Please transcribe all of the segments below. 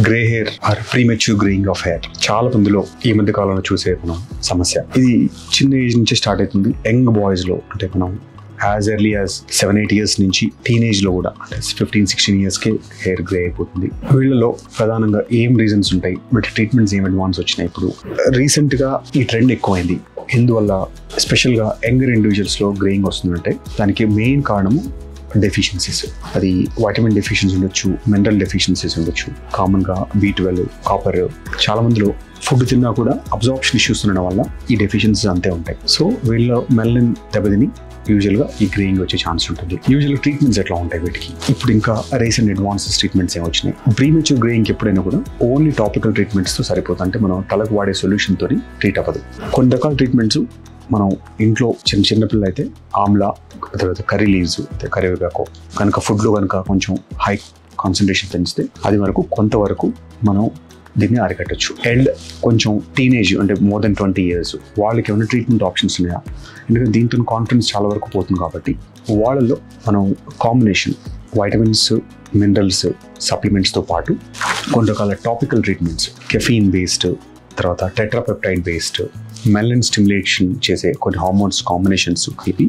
Grey hair are premature greying of hair చాలా మందిలో ఈ మధ్య కాలంలో చూసే మనం సమస్య. ఇది చిన్న ఏజ్ నుంచి స్టార్ట్ అవుతుంది. యంగ్ బాయ్స్ లో అంటే మనం యాజ్ ఎర్లీ యాజ్ 7-8 years నుంచి టీనేజ్ లో కూడా అంటే 15-16 yearsకే హెయిర్ గ్రే అయిపోతుంది. వీళ్ళలో ప్రధానంగా ఏం రీజన్స్ ఉంటాయి, బట్ ట్రీట్మెంట్స్ ఏం అడ్వాన్స్ వచ్చినాయి. ఇప్పుడు రీసెంట్ గా ఈ ట్రెండ్ ఎక్కువైంది. ఎందువల్ల స్పెషల్ గా యంగర్ ఇండివిజువల్స్ లో గ్రేయింగ్ వస్తుందంటే దానికి మెయిన్ కారణము డెఫిషియన్సీస్. అది వైటమిన్ డెఫిషియన్సీ ఉండొచ్చు, మినరల్ డెఫిషియన్సీస్ ఉండొచ్చు, కామన్గా B12, కాపర్. చాలా మందిలో ఫుడ్ తిన్నా కూడా అబ్జార్ప్షన్ ఇష్యూస్ ఉండడం వల్ల ఈ డెఫిషియన్సీస్ అంతే ఉంటాయి. సో వీళ్ళ మెలనిన్ దెబ్బతిని యూజువల్గా ఈ గ్రేయింగ్ వచ్చే ఛాన్స్ ఉంటుంది. యూజువల్గా ట్రీట్మెంట్స్ ఎట్లా ఉంటాయి వీటికి? ఇప్పుడు ఇంకా రీసెంట్ అడ్వాన్సెస్ ట్రీట్మెంట్స్ ఏమి వచ్చినాయి. ప్రీమెచ్యూర్ గ్రేయింగ్ ఎప్పుడైనా కూడా ఓన్లీ టాపికల్ ట్రీట్మెంట్స్తో సరిపోతుంది. అంటే మనం తలకు వాడే సొల్యూషన్ తోని ట్రీట్ అవ్వదు. కొన్ని రకాల ట్రీట్మెంట్స్ మనం ఇంట్లో చిన్న పిల్లలు అయితే ఆమ్లా, తర్వాత కర్రీ లీవ్స్, కరివేపాకు కనుక ఫుడ్లో కనుక కొంచెం హై కాన్సన్ట్రేషన్ పెంచితే అది వరకు కొంతవరకు మనం దీన్ని అరికట్టచ్చు. అండ్ కొంచెం టీనేజ్ అంటే more than 20 years వాళ్ళకి ఏమైనా ట్రీట్మెంట్ ఆప్షన్స్ ఉన్నాయా? ఎందుకంటే దీంతో కాన్ఫిడెన్స్ చాలా వరకు పోతుంది కాబట్టి వాళ్ళలో మనం కాంబినేషన్ వైటమిన్స్, మినరల్స్, సప్లిమెంట్స్తో పాటు కొన్ని రకాల టాపికల్ ట్రీట్మెంట్స్, కెఫీన్ బేస్డ్, తర్వాత టెట్రాపెప్టైడ్ బేస్డ్, మెలనిన్ స్టిమ్యులేషన్ చేసే కొన్ని హార్మోన్స్ కాంబినేషన్స్ కలిపి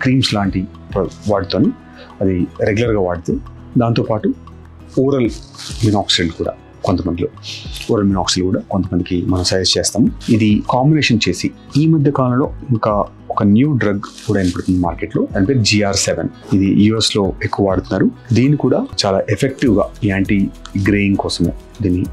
క్రీమ్స్ లాంటి వాడుతాను. అది రెగ్యులర్గా వాడుతూ దాంతోపాటు ఓరల్ మినాక్సిల్ కూడా కొంతమందికి మనం సజెస్ట్ చేస్తాము. ఇది కాంబినేషన్ చేసి ఈ మధ్య కాలంలో ఇంకా ఒక న్యూ డ్రగ్ కూడా వినపడుతుంది మార్కెట్లో. దాని పేరు GR7. ఇది US లో ఎక్కువ వాడుతున్నారు. దీన్ని కూడా చాలా ఎఫెక్టివ్గా యాంటీ గ్రేయింగ్ కోసమే దీన్ని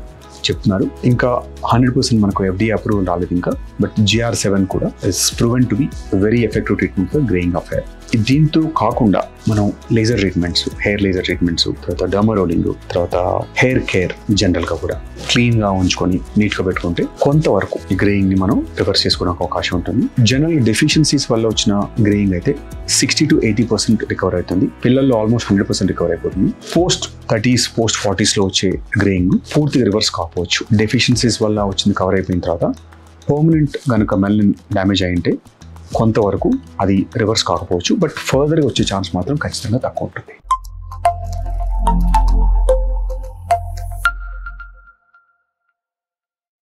చెప్తున్నారు. ఇంకా 100% మనకు FDA అప్రూవల్ రాలేదు ఇంకా, బట్ GR7 కూడా is proven to be very effective treatment for greying of hair. దీంతో కాకుండా మనం laser treatments, hair laser treatments, తర్వాత డర్మా రోలింగ్, తర్వాత హెయిర్ కేర్ జనరల్గా కూడా క్లీన్గా ఉంచుకొని నీట్గా పెట్టుకుంటే కొంతవరకు ఈ గ్రేయింగ్ని మనం రివర్స్ చేసుకోవడానికి అవకాశం ఉంటుంది. జనరల్ డెఫిషియన్సీస్ వల్ల వచ్చిన గ్రేయింగ్ అయితే 60 to 80% రికవర్ అవుతుంది. పిల్లల్లో ఆల్మోస్ట్ 100% రికవర్ అయిపోతుంది. పోస్ట్ 30s, పోస్ట్ 40s లో వచ్చే గ్రేయింగ్ పూర్తిగా రివర్స్ కాకపోవచ్చు. డెఫిషియన్సీస్ వల్ల వచ్చింది కవర్ అయిపోయిన తర్వాత పర్మనెంట్ కనుక మెలనిన్ డ్యామేజ్ అయింటే కొంతవరకు అది రివర్స్ కాకపోవచ్చు, బట్ ఫర్దర్గా వచ్చే ఛాన్స్ మాత్రం ఖచ్చితంగా తక్కువ ఉంటుంది.